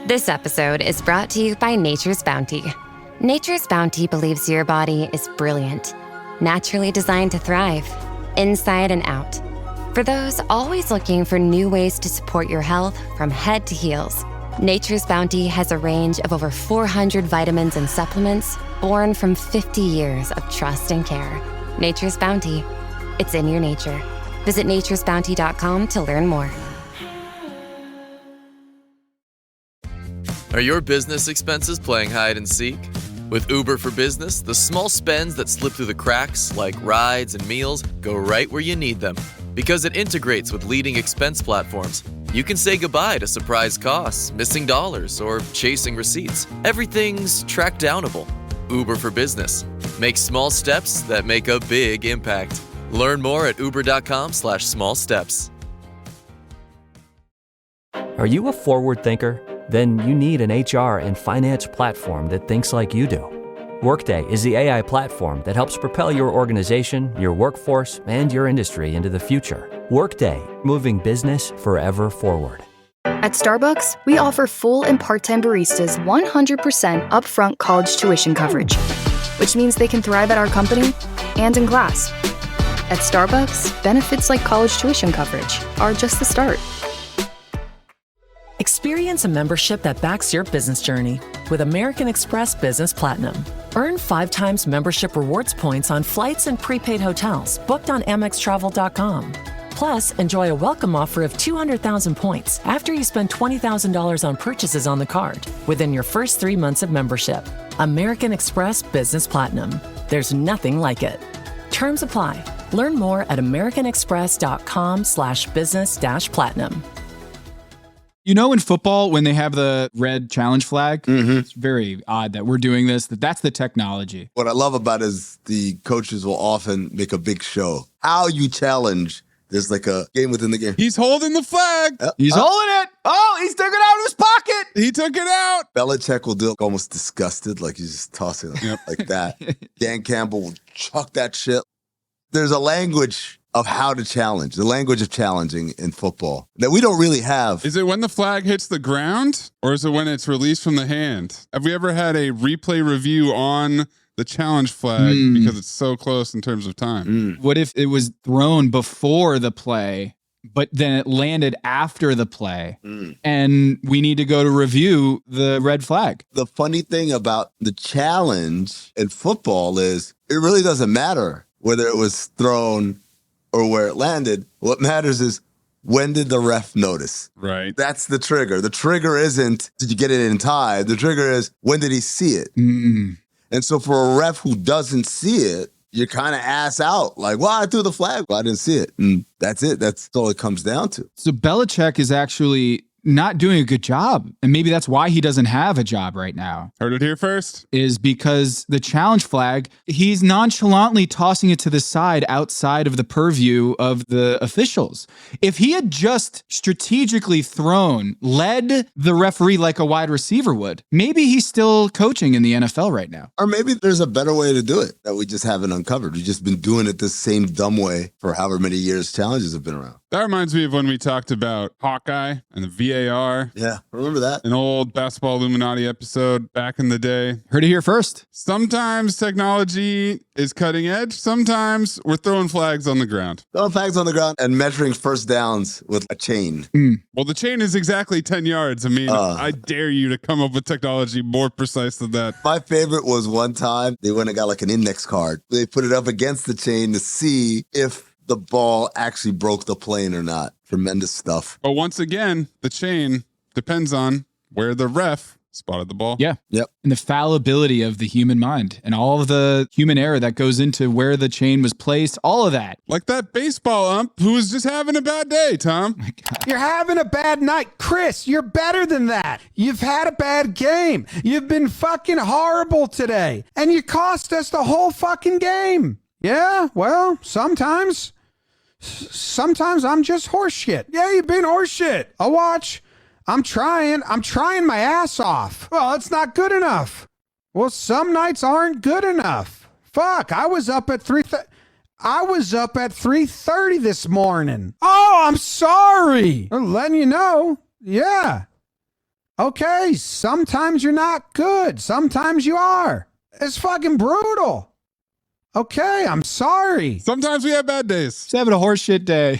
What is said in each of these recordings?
This episode is brought to you by Nature's Bounty. Nature's Bounty believes your body is brilliant, naturally designed to thrive, inside and out. For those always looking for new ways to support your health from head to heels, Nature's Bounty has a range of over 400 vitamins and supplements born from 50 years of trust and care. Nature's Bounty. It's in your nature. Visit naturesbounty.com to learn more. Are your business expenses playing hide and seek? With Uber for Business, the small spends that slip through the cracks, like rides and meals, go right where you need them. Because it integrates with leading expense platforms, you can say goodbye to surprise costs, missing dollars, or chasing receipts. Everything's track-downable. Uber for Business. Make small steps that make a big impact. Learn more at uber.com/small steps. Are you a forward thinker? Then you need an HR and finance platform that thinks like you do. Workday is the AI platform that helps propel your organization, your workforce, and your industry into the future. Workday, moving business forever forward. At Starbucks, we offer full and part-time baristas 100% upfront college tuition coverage, which means they can thrive at our company and in class. At Starbucks, benefits like college tuition coverage are just the start. Experience a membership that backs your business journey with American Express Business Platinum. Earn 5 times membership rewards points on flights and prepaid hotels booked on AmexTravel.com. Plus, enjoy a welcome offer of 200,000 points after you spend $20,000 on purchases on the card within your first 3 months of membership. American Express Business Platinum. There's nothing like it. Terms apply. Learn more at americanexpress.com/business-platinum. You know, in football, when they have the red challenge flag, it's very odd that we're doing this, that's the technology. What I love about it is the coaches will often make a big show. How you challenge, there's like a game within the game. He's holding the flag. He's holding it. Oh, he's took it out of his pocket. He took it out. Belichick will do it almost disgusted, like he's just tossing it like that. Dan Campbell will chuck that shit. There's a language of how to challenge, the language of challenging in football that we don't really have. Is it when the flag hits the ground or is it when it's released from the hand? Have we ever had a replay review on the challenge flag because it's so close in terms of time? What if it was thrown before the play, but then it landed after the play and we need to go to review the red flag? The funny thing about the challenge in football is it really doesn't matter whether it was thrown or where it landed. What matters is, when did the ref notice? Right. That's the trigger. The trigger isn't, did you get it in time? The trigger is, when did he see it? And so for a ref who doesn't see it, you're kind of ass out. Like, well, I threw the flag, but I didn't see it. And that's it. That's all it comes down to. So Belichick is actually not doing a good job. And maybe that's why he doesn't have a job right now. Heard it here first. Is because the challenge flag, he's nonchalantly tossing it to the side outside of the purview of the officials. If he had just strategically thrown, led the referee like a wide receiver would, maybe he's still coaching in the NFL right now. Or maybe there's a better way to do it that we just haven't uncovered. We've just been doing it the same dumb way for however many years challenges have been around. That reminds me of when we talked about Hawkeye and the VAR. Yeah, remember that? An old Basketball Illuminati episode back in the day. Heard it here first. Sometimes technology is cutting edge. Sometimes we're throwing flags on the ground. Throwing flags on the ground and measuring first downs with a chain. Well, the chain is exactly 10 yards. I mean, I dare you to come up with technology more precise than that. My favorite was one time they went and got like an index card. They put it up against the chain to see if the ball actually broke the plane or not. Tremendous stuff. But once again, the chain depends on where the ref spotted the ball. Yeah. Yep. And the fallibility of the human mind and all of the human error that goes into where the chain was placed, all of that. Like that baseball ump who was just having a bad day, Tom. Oh my God. You're having a bad night. Chris, you're better than that. You've had a bad game. You've been fucking horrible today. And you cost us the whole fucking game. Yeah, well, sometimes I'm just horseshit. Yeah, you've been horseshit. I'll watch. I'm trying my ass off. Well, it's not good enough. Well, some nights aren't good enough. Fuck, I was up at 3:30 this morning. Oh, I'm sorry. I'm letting you know. Yeah. Okay, sometimes you're not good. Sometimes you are. It's fucking brutal. Okay, I'm sorry. Sometimes we have bad days. Just having a horseshit day.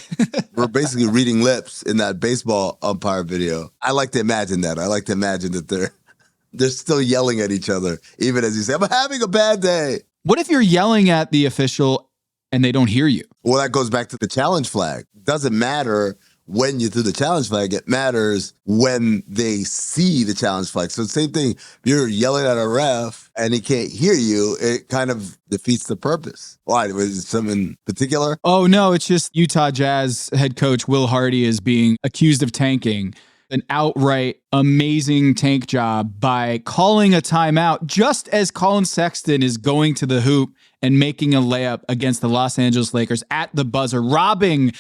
We're basically reading lips in that baseball umpire video. I like to imagine that. I like to imagine that they're still yelling at each other, even as you say, I'm having a bad day. What if you're yelling at the official and they don't hear you? Well, that goes back to the challenge flag. Doesn't matter when you threw the challenge flag. It matters when they see the challenge flag. So same thing, if you're yelling at a ref and he can't hear you, it kind of defeats the purpose. Why? Was it something in particular? Oh, no, it's just Utah Jazz head coach Will Hardy is being accused of tanking. An outright amazing tank job by calling a timeout just as Colin Sexton is going to the hoop and making a layup against the Los Angeles Lakers at the buzzer, robbing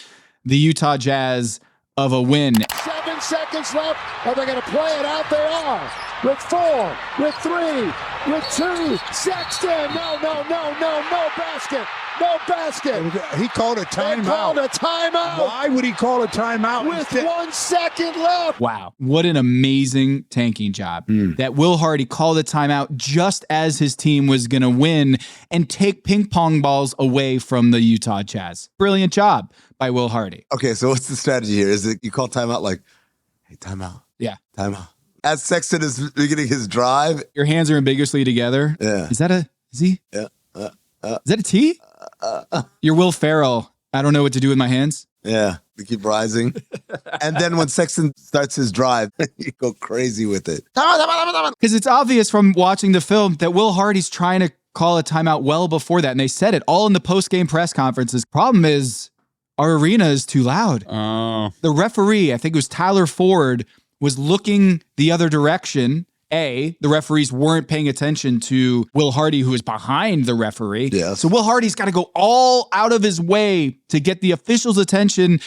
the Utah Jazz of a win. 7 seconds left. Are they going to play it out? They are. With 4, with 3, with 2. Sexton. No basket. No basket. He called a timeout. He called a timeout. Why would he call a timeout? With 1 second left. Wow. What an amazing tanking job. That Will Hardy called a timeout just as his team was going to win and take ping pong balls away from the Utah Jazz. Brilliant job by Will Hardy. Okay, so what's the strategy here? Is it you call timeout like, hey, timeout? Yeah. Timeout. As Sexton is beginning his drive. Your hands are ambiguously together. Yeah. Is he? Yeah. Is that a T? You're Will Ferrell. I don't know what to do with my hands. Yeah. They keep rising. And then when Sexton starts his drive, you go crazy with it. Because it's obvious from watching the film that Will Hardy's trying to call a timeout well before that. And they said it all in the post-game press conferences. Problem is, our arena is too loud. Oh. The referee, I think it was Tyler Ford, was looking the other direction. The referees weren't paying attention to Will Hardy, who is behind the referee. Yes. So Will Hardy's got to go all out of his way to get the officials' attention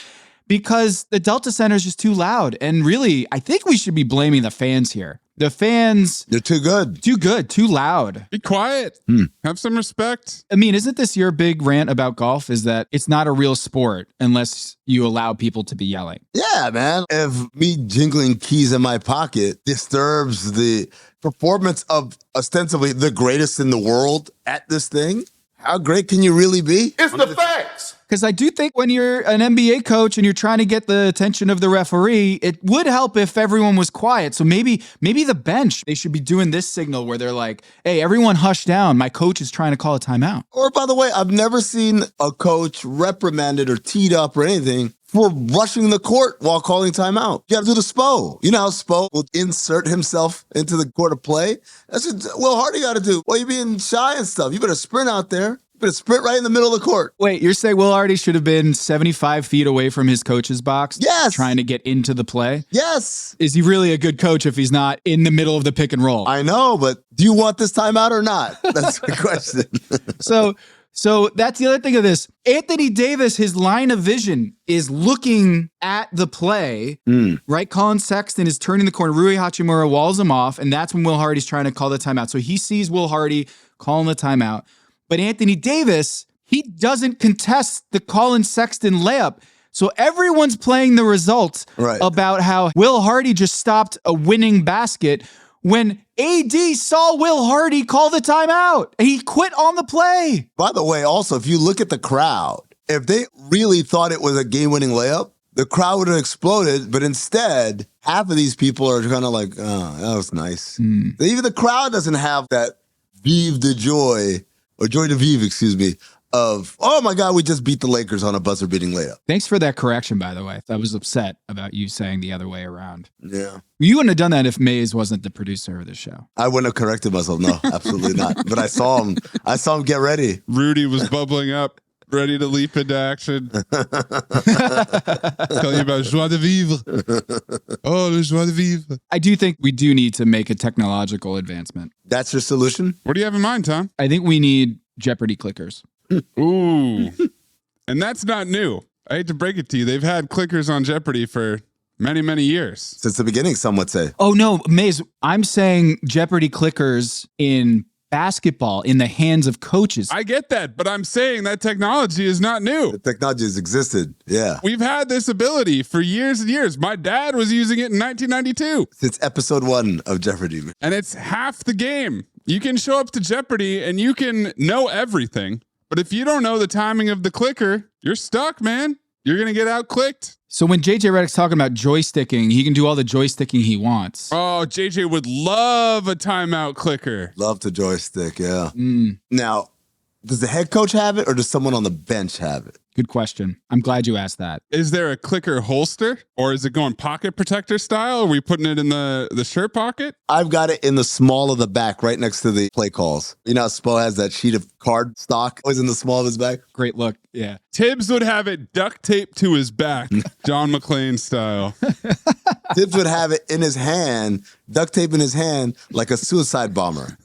because the Delta Center is just too loud. And really, I think we should be blaming the fans here. The fans... They're too good. Too good, too loud. Be quiet. Have some respect. I mean, isn't this your big rant about golf? Is that it's not a real sport unless you allow people to be yelling? Yeah, man. If me jingling keys in my pocket disturbs the performance of ostensibly the greatest in the world at this thing, how great can you really be? It's the facts. Because I do think when you're an NBA coach and you're trying to get the attention of the referee, it would help if everyone was quiet. So maybe the bench, they should be doing this signal where they're like, hey, everyone hush down. My coach is trying to call a timeout. Or, by the way, I've never seen a coach reprimanded or teed up or anything for rushing the court while calling timeout. You got to do the Spo. You know how Spo will insert himself into the court of play? That's what Will Hardy got to do. Well, you're being shy and stuff. You better sprint out there. You better sprint right in the middle of the court. Wait, you're saying Will Hardy should have been 75 feet away from his coach's box? Yes. Trying to get into the play? Yes. Is he really a good coach if he's not in the middle of the pick and roll? I know, but do you want this timeout or not? That's the question. So that's the other thing of this. Anthony Davis, his line of vision is looking at the play, right? Colin Sexton is turning the corner. Rui Hachimura walls him off, and that's when Will Hardy's trying to call the timeout. So he sees Will Hardy calling the timeout. But Anthony Davis, he doesn't contest the Colin Sexton layup. So everyone's playing the results about how Will Hardy just stopped a winning basket when AD saw Will Hardy call the timeout. He quit on the play. By the way, also, if you look at the crowd, if they really thought it was a game-winning layup, the crowd would have exploded. But instead, half of these people are kind of like, oh, that was nice. Even the crowd doesn't have that vive de joy, or joy de vivre, excuse me, of, oh my God, we just beat the Lakers on a buzzer-beating layup. Thanks for that correction, by the way. I was upset about you saying the other way around. Yeah. You wouldn't have done that if Mays wasn't the producer of the show. I wouldn't have corrected myself. No, absolutely not. But I saw him get ready. Rudy was bubbling up, ready to leap into action. Tell you about joie de vivre. Oh, le joie de vivre. I do think we do need to make a technological advancement. That's your solution? What do you have in mind, Tom? I think we need Jeopardy clickers. Ooh. And that's not new. I hate to break it to you. They've had clickers on Jeopardy for many, many years. Since the beginning, some would say. Oh, no, Maze, I'm saying Jeopardy clickers in basketball in the hands of coaches. I get that, but I'm saying that technology is not new. The technology has existed. Yeah. We've had this ability for years and years. My dad was using it in 1992. Since episode 1 of Jeopardy. And it's half the game. You can show up to Jeopardy and you can know everything. But if you don't know the timing of the clicker, you're stuck, man. You're going to get out-clicked. So when JJ Redick's talking about joysticking, he can do all the joysticking he wants. Oh, JJ would love a timeout clicker. Love to joystick, yeah. Now, does the head coach have it or does someone on the bench have it? Good question. I'm glad you asked that. Is there a clicker holster or is it going pocket protector style? Are we putting it in the shirt pocket? I've got it in the small of the back right next to the play calls. You know how Spo has that sheet of card stock always in the small of his back? Great look. Yeah. Tibbs would have it duct taped to his back, John McClane style. Tibbs would have it in his hand, duct tape in his hand like a suicide bomber.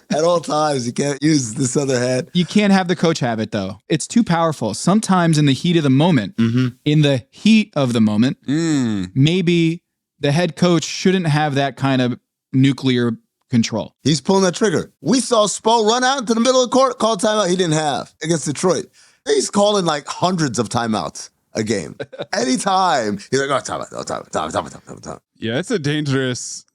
At all times, you can't use this other hand. You can't have the coach have it, though. It's too powerful. Sometimes in the heat of the moment, maybe the head coach shouldn't have that kind of nuclear control. He's pulling that trigger. We saw Spo run out into the middle of the court, call timeout he didn't have against Detroit. He's calling like hundreds of timeouts a game. Anytime, he's like, timeout. Yeah, it's a dangerous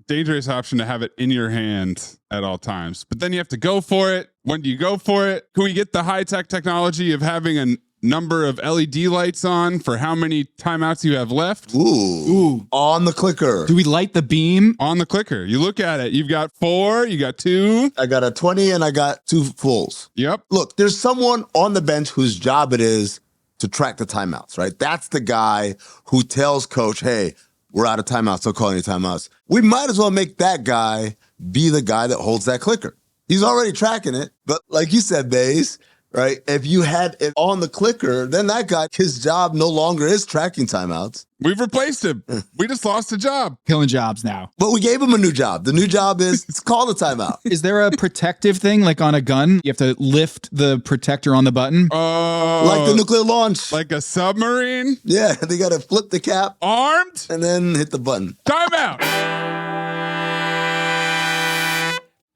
option to have it in your hand at all times. But then you have to go for it. When do you go for it? Can we get the high-tech technology of having a number of LED lights on for how many timeouts you have left? Ooh. On the clicker. Do we light the beam? On the clicker. You look at it. You've got 4, you got 2. I got a 20 and I got 2 fulls. Yep. Look, there's someone on the bench whose job it is to track the timeouts, right? That's the guy who tells coach, hey, we're out of timeouts, so call any timeouts. We might as well make that guy be the guy that holds that clicker. He's already tracking it, but like you said, Baze, right? If you had it on the clicker, then that guy, his job no longer is tracking timeouts. We've replaced him. We just lost a job. Killing jobs now. But we gave him a new job. The new job is it's called a timeout. Is there a protective thing like on a gun? You have to lift the protector on the button? Like the nuclear launch. Like a submarine? Yeah, they got to flip the cap. Armed? And then hit the button. Timeout!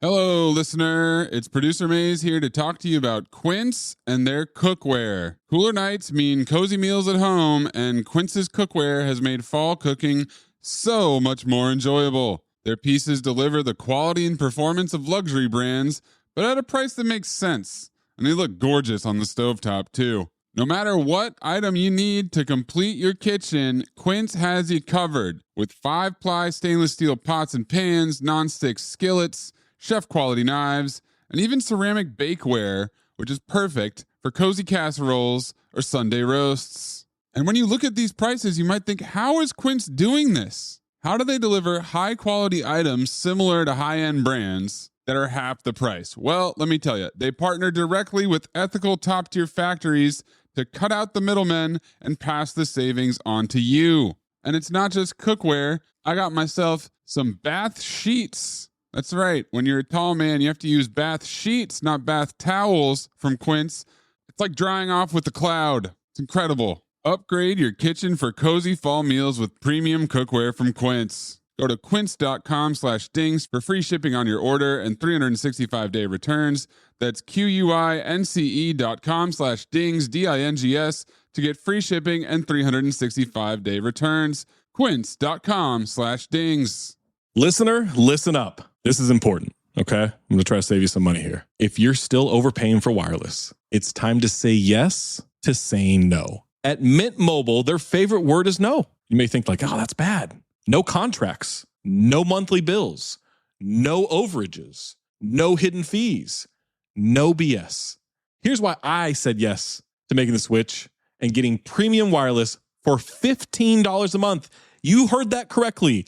Hello, listener. It's Producer Maze here to talk to you about Quince and their cookware. Cooler nights mean cozy meals at home, and Quince's cookware has made fall cooking so much more enjoyable. Their pieces deliver the quality and performance of luxury brands, but at a price that makes sense. And they look gorgeous on the stovetop, too. No matter what item you need to complete your kitchen, Quince has you covered with 5-ply stainless steel pots and pans, nonstick skillets, chef-quality knives, and even ceramic bakeware, which is perfect for cozy casseroles or Sunday roasts. And when you look at these prices, you might think, how is Quince doing this? How do they deliver high-quality items similar to high-end brands that are half the price? Well, let me tell you, they partner directly with ethical top-tier factories to cut out the middlemen and pass the savings on to you. And it's not just cookware. I got myself some bath sheets. That's right. When you're a tall man, you have to use bath sheets, not bath towels from Quince. It's like drying off with the cloud. It's incredible. Upgrade your kitchen for cozy fall meals with premium cookware from Quince. Go to quince.com/dings for free shipping on your order and 365-day returns. That's QUINCE.com/dings, DINGS, to get free shipping and 365-day returns. Quince.com/dings. Listener, listen up. This is important, okay? I'm going to try to save you some money here. If you're still overpaying for wireless, it's time to say yes to saying no. At Mint Mobile, their favorite word is no. You may think like, oh, that's bad. No contracts, no monthly bills, no overages, no hidden fees, no BS. Here's why I said yes to making the switch and getting premium wireless for $15 a month. You heard that correctly.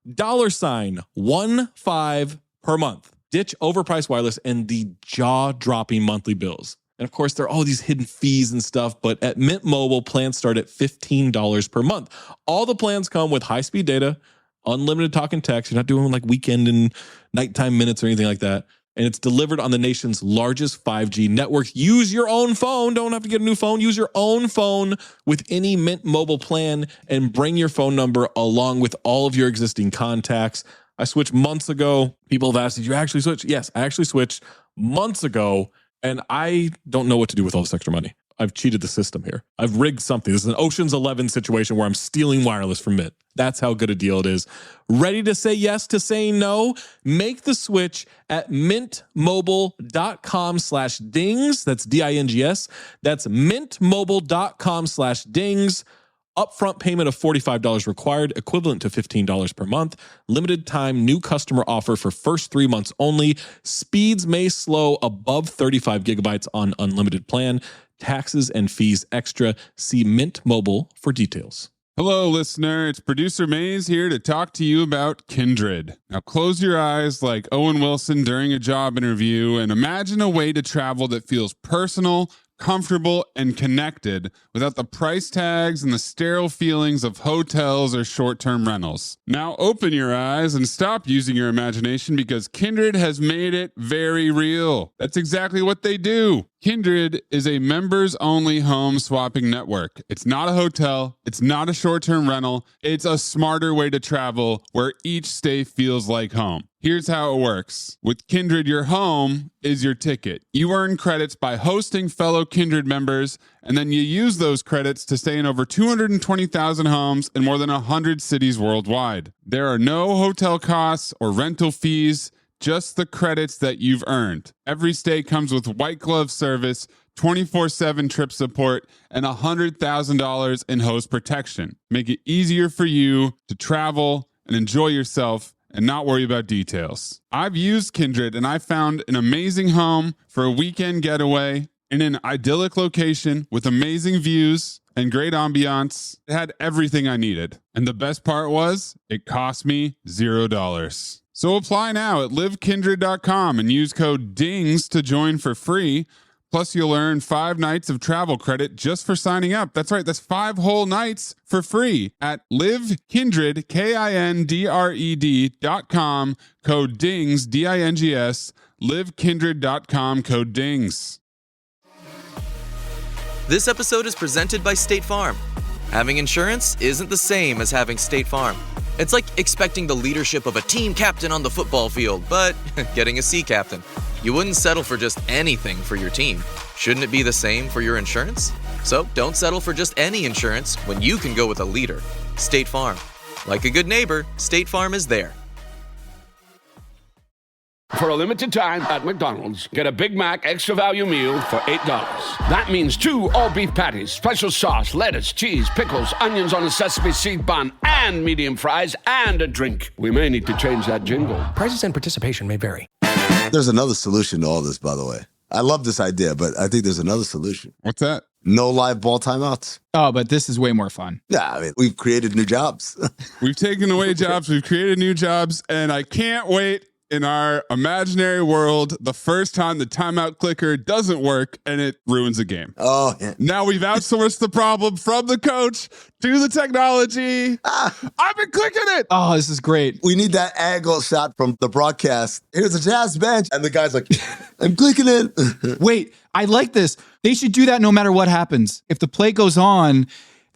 $15 per month. Ditch overpriced wireless and the jaw-dropping monthly bills. And of course, there are all these hidden fees and stuff, but at Mint Mobile, plans start at $15 per month. All the plans come with high-speed data, unlimited talk and text. You're not doing like weekend and nighttime minutes or anything like that. And it's delivered on the nation's largest 5G network. Use your own phone. Don't have to get a new phone. Use your own phone with any Mint Mobile plan and bring your phone number along with all of your existing contacts. I switched months ago. People have asked, did you actually switch? Yes, I actually switched months ago, and I don't know what to do with all this extra money. I've cheated the system here. I've rigged something. This is an Ocean's 11 situation where I'm stealing wireless from Mint. That's how good a deal it is. Ready to say yes to saying no? Make the switch at mintmobile.com/dings. That's DINGS. That's mintmobile.com/dings. Upfront payment of $45 required, equivalent to $15 per month. Limited time new customer offer for first 3 months only. Speeds may slow above 35 gigabytes on unlimited plan. Taxes and fees extra. See Mint Mobile for details. Hello, listener. It's producer Maze here to talk to you about Kindred. Now, close your eyes like Owen Wilson during a job interview and imagine a way to travel that feels personal, comfortable, and connected without the price tags and the sterile feelings of hotels or short-term rentals. Now open your eyes and stop using your imagination because Kindred has made it very real. That's exactly what they do. Kindred is a members-only home swapping network. It's not a hotel. It's not a short-term rental. It's a smarter way to travel where each stay feels like home. Here's how it works. With Kindred, your home is your ticket. You earn credits by hosting fellow Kindred members, and then you use those credits to stay in over 220,000 homes in more than 100 cities worldwide. There are no hotel costs or rental fees, just the credits that you've earned. Every stay comes with white glove service, 24/7 trip support, and $100,000 in host protection. Make it easier for you to travel and enjoy yourself and not worry about details. I've used Kindred and I found an amazing home for a weekend getaway in an idyllic location with amazing views and great ambiance. It had everything I needed. And the best part was, it cost me $0. So apply now at livekindred.com and use code DINGS to join for free. Plus, you'll earn 5 nights of travel credit just for signing up. That's right, that's 5 whole nights for free at livekindred, KINDRED.com, code DINGS, DINGS, livekindred.com, code DINGS. This episode is presented by State Farm. Having insurance isn't the same as having State Farm. It's like expecting the leadership of a team captain on the football field, but getting a sea captain. You wouldn't settle for just anything for your team. Shouldn't it be the same for your insurance? So don't settle for just any insurance when you can go with a leader. State Farm. Like a good neighbor, State Farm is there. For a limited time at McDonald's, get a Big Mac Extra Value Meal for $8. That means 2 all-beef patties, special sauce, lettuce, cheese, pickles, onions on a sesame seed bun, and medium fries, and a drink. We may need to change that jingle. Prices and participation may vary. There's another solution to all this, by the way. I love this idea, but I think there's another solution. What's that? No live ball timeouts. Oh, but this is way more fun. Yeah, I mean, we've created new jobs. We've taken away jobs. We've created new jobs, and I can't wait in our imaginary world the first time the timeout clicker doesn't work and it ruins a game. Oh, yeah. Now we've outsourced the problem from the coach to the technology. I've been clicking it. Oh, this is great. We need that angle shot from the broadcast. Here's a Jazz bench. And the guy's like, I'm clicking it. Wait, I like this. They should do that no matter what happens. If the play goes on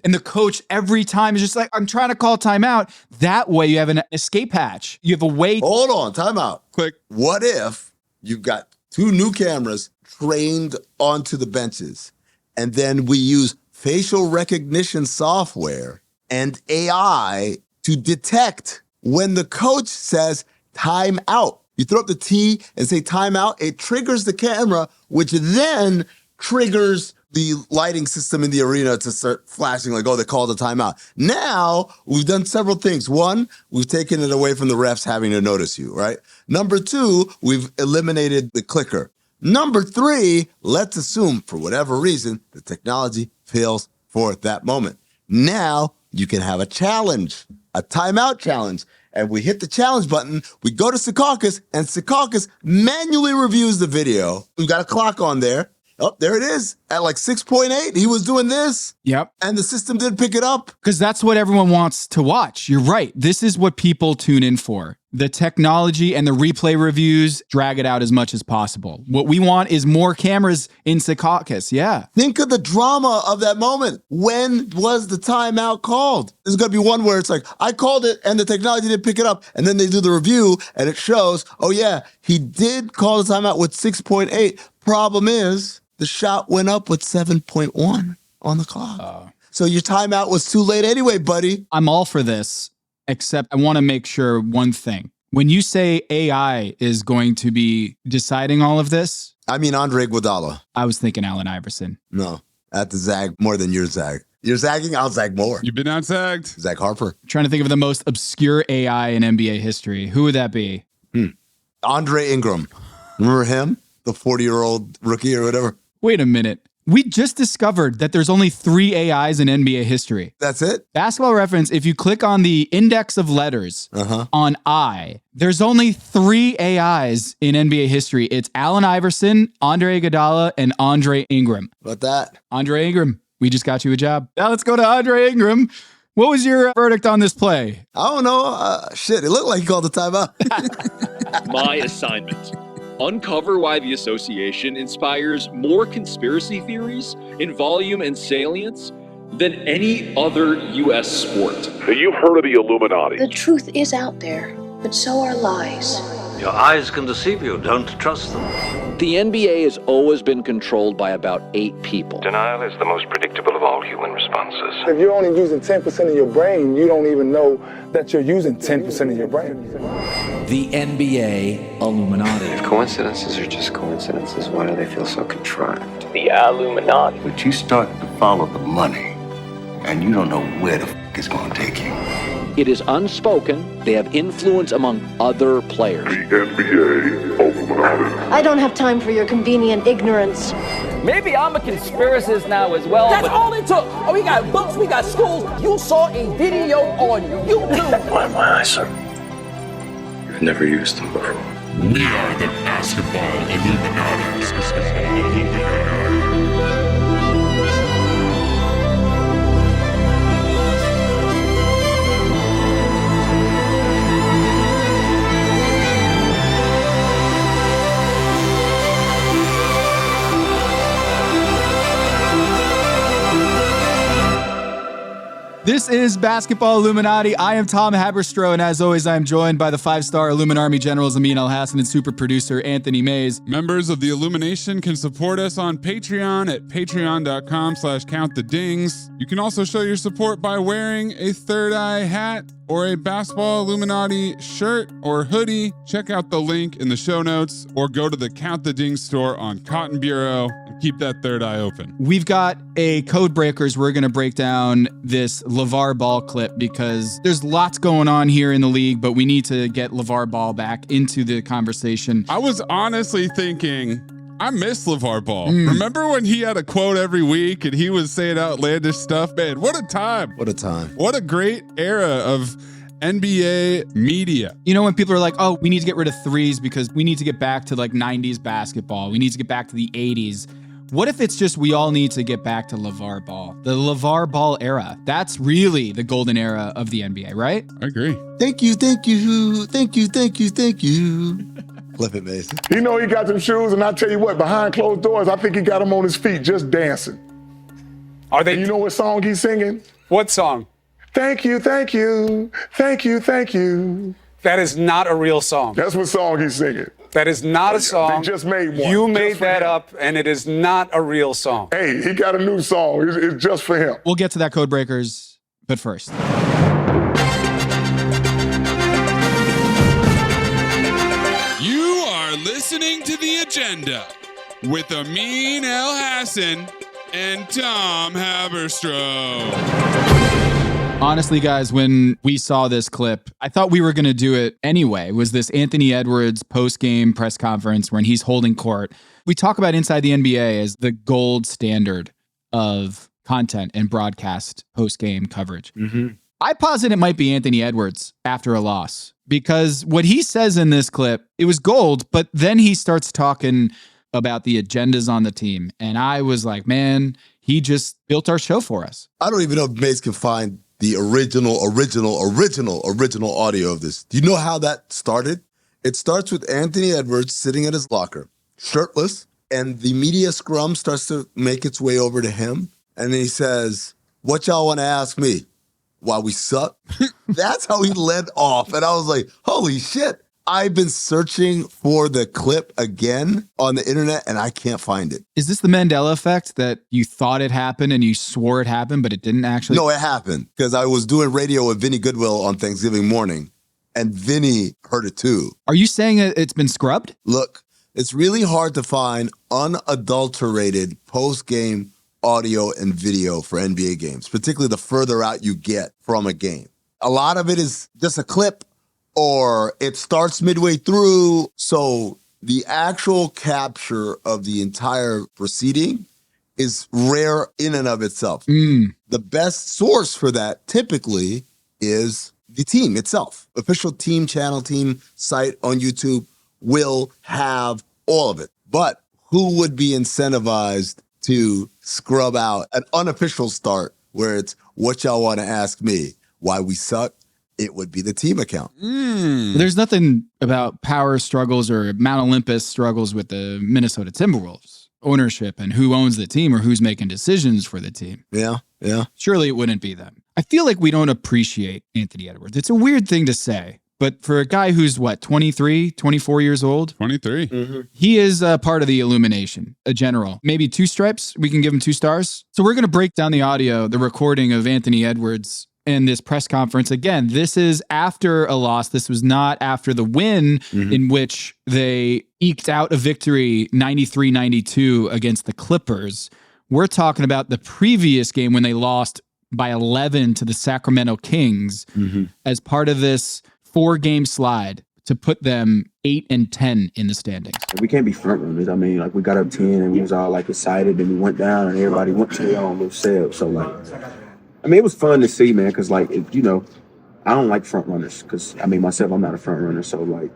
and the coach every time is just like, I'm trying to call timeout, that way you have an escape hatch. You have a way. Hold on, timeout. Click. What if you've got 2 new cameras trained onto the benches, and then we use facial recognition software and AI to detect when the coach says timeout. You throw up the T and say timeout, it triggers the camera, which then triggers the lighting system in the arena to start flashing like, oh, they called a timeout. Now, we've done several things. 1, we've taken it away from the refs having to notice you, right? Number 2, we've eliminated the clicker. Number 3, let's assume, for whatever reason, the technology fails for that moment. Now, you can have a challenge, a timeout challenge. And we hit the challenge button, we go to Secaucus, and Secaucus manually reviews the video. We've got a clock on there. Oh, there it is. At like 6.8, he was doing this. Yep. And the system didn't pick it up. Because that's what everyone wants to watch. You're right. This is what people tune in for. The technology and the replay reviews drag it out as much as possible. What we want is more cameras in Secaucus. Yeah. Think of the drama of that moment. When was the timeout called? There's going to be one where it's like, I called it and the technology didn't pick it up. And then they do the review and it shows, oh yeah, he did call the timeout with 6.8. Problem is, the shot went up with 7.1 on the clock. So your timeout was too late anyway, buddy. I'm all for this, except I want to make sure one thing. When you say AI is going to be deciding all of this, I mean Andre Iguodala. I was thinking Allen Iverson. No, I have to zag more than your zag. You're zagging, I'll zag more. You've been outzagged. Zach Harper. I'm trying to think of the most obscure AI in NBA history. Who would that be? Andre Ingram. Remember him? The 40-year-old rookie or whatever. Wait a minute. We just discovered that there's only 3 AIs in NBA history. That's it? Basketball Reference, if you click on the index of letters on I, there's only 3 AIs in NBA history. It's Allen Iverson, Andre Iguodala, and Andre Ingram. About that? Andre Ingram, we just got you a job. Now let's go to Andre Ingram. What was your verdict on this play? I don't know. It looked like he called the timeout. My assignment. Uncover why the association inspires more conspiracy theories in volume and salience than any other U.S. sport. You've heard of the Illuminati. The truth is out there, but so are lies. Your eyes can deceive you. Don't trust them. The NBA has always been controlled by about 8 people. Denial is the most predictable of all human responses. If you're only using 10% of your brain, you don't even know that you're using 10% of your brain. The NBA Illuminati. If coincidences are just coincidences, why do they feel so contrived? The Illuminati. But you start to follow the money, and you don't know where the f*** it's going to take you. It is unspoken. They have influence among other players. The NBA Illuminati. I don't have time for your convenient ignorance. Maybe I'm a conspiracist now as well. That's all it took. Oh, we got books, we got schools. You saw a video on YouTube. Why my eyes, sir? You've never used them before. We are the Basketball Illuminati. This is Basketball Illuminati. I am Tom Haberstroh, and as always, I am joined by the 5-star Illuminarmy generals Amin Elhassan and super producer Anthony Mays. Members of the Illumination can support us on Patreon at patreon.com/countthedings. You can also show your support by wearing a Third Eye hat or a Basketball Illuminati shirt or hoodie. Check out the link in the show notes or go to the Count the Dings store on Cotton Bureau and keep that third eye open. We've got a Code Breakers. We're going to break down this LaVar Ball clip because there's lots going on here in the league, but we need to get LaVar Ball back into the conversation. I was honestly thinking, I miss LaVar Ball. Remember when he had a quote every week and he was saying outlandish stuff? Man, what a time. What a time. What a great era of NBA media. You know, when people are like, oh, we need to get rid of threes because we need to get back to like 90s basketball. We need to get back to the 80s. What if it's just we all need to get back to LaVar Ball? The LaVar Ball era. That's really the golden era of the NBA, right? I agree. Thank you. Flip it, Mason. You know he got them shoes, and I tell you what, behind closed doors, I think he got them on his feet just dancing. Are they? And you know what song he's singing? What song? Thank you. That is not a real song. That's what song he's singing. That is not a song. They just made one. You made that up, and it is not a real song. Hey, he got a new song. It's just for him. We'll get to that, Code Breakers, but first. You are listening to The Agenda with Amin Elhassan and Tom Haberstroh. Honestly, guys, when we saw this clip, I thought we were going to do it anyway. It was this Anthony Edwards post-game press conference when he's holding court. We talk about Inside the NBA as the gold standard of content and broadcast post-game coverage. I posit it might be Anthony Edwards after a loss because what he says in this clip, it was gold, but then he starts talking about the agendas on the team. And I was like, man, he just built our show for us. I don't even know if Mace can find the original audio of this. Do you know how that started? It starts with Anthony Edwards sitting at his locker, shirtless, and the media scrum starts to make its way over to him. And then he says, "What y'all want to ask me? Why we suck?" That's how he led off. And I was like, holy shit. I've been searching for the clip again on the internet and I can't find it. Is this the Mandela effect that you thought it happened and you swore it happened, but it didn't actually? No, it happened because I was doing radio with Vinny Goodwill on Thanksgiving morning and Vinny heard it too. Are you saying it's been scrubbed? Look, it's really hard to find unadulterated post-game audio and video for NBA games, particularly the further out you get from a game. A lot of it is just a clip or it starts midway through. So the actual capture of the entire proceeding is rare in and of itself. The best source for that typically is the team itself. Official team channel, team site on YouTube will have all of it. But who would be incentivized to scrub out an unofficial start where it's what y'all want to ask me? Why we suck? It would be the team account. There's nothing about power struggles or Mount Olympus struggles with the Minnesota Timberwolves ownership and who owns the team or who's making decisions for the team. Yeah. Surely it wouldn't be them. I feel like we don't appreciate Anthony Edwards. It's a weird thing to say, but for a guy who's 23, 24 years old? 23. He is a part of the Illumination, a general. Maybe 2 stripes. We can give him 2 stars. So we're going to break down the audio, the recording of Anthony Edwards in this press conference. Again, this is after a loss. This was not after the win in which they eked out a victory 93-92 against the Clippers. We're talking about the previous game when they lost by 11 to the Sacramento Kings as part of this 4-game slide to put them 8-10 in the standings. We can't be front runners. I mean, like we got up 10 and we was all excited and we went down and everybody went to their own little self. So I mean, it was fun to see, man, because, I don't like front runners because, myself, I'm not a front runner. So,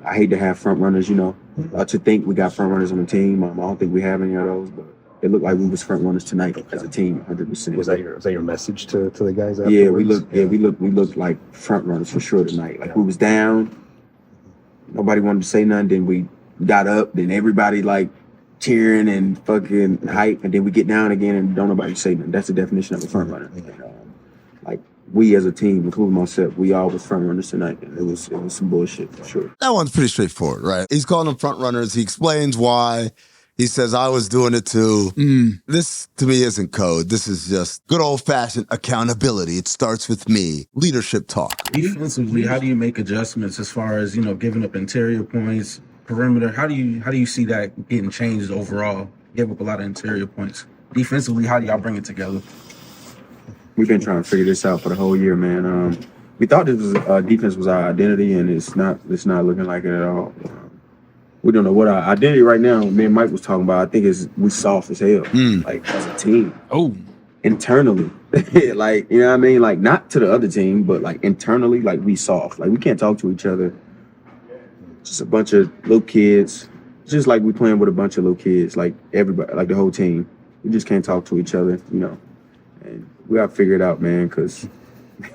I hate to have front runners, to think we got front runners on the team. I don't think we have any of those, but it looked like we was front runners tonight as a team, 100%. Was that your message to the guys afterwards? Yeah, we looked like front runners for sure tonight. Like, we was down. Nobody wanted to say nothing. Then we got up. Then everybody, cheering and fucking hype, and then we get down again and don't nobody say nothing. That's the definition of a front runner. We as a team, including myself, we all was front runners tonight, and it was some bullshit for sure. That one's pretty straightforward, right? He's calling them front runners. He explains why. He says, I was doing it too. This, to me, isn't code. This is just good old-fashioned accountability. It starts with me. Leadership talk. Defensively, how do you make adjustments as far as, giving up interior points, perimeter? How do you see that getting changed overall? Give up a lot of interior points. Defensively, how do y'all bring it together? We've been trying to figure this out for the whole year, man. We thought this was defense was our identity, and it's not looking like it at all. We don't know what our identity right now. Me and Mike was talking about. I think we soft as hell, as a team. Oh, internally, you know what I mean? Not to the other team, but internally, we soft. We can't talk to each other. Just a bunch of little kids, just like we playing with a bunch of little kids, everybody, the whole team. We just can't talk to each other, and we got to figure it out, man, because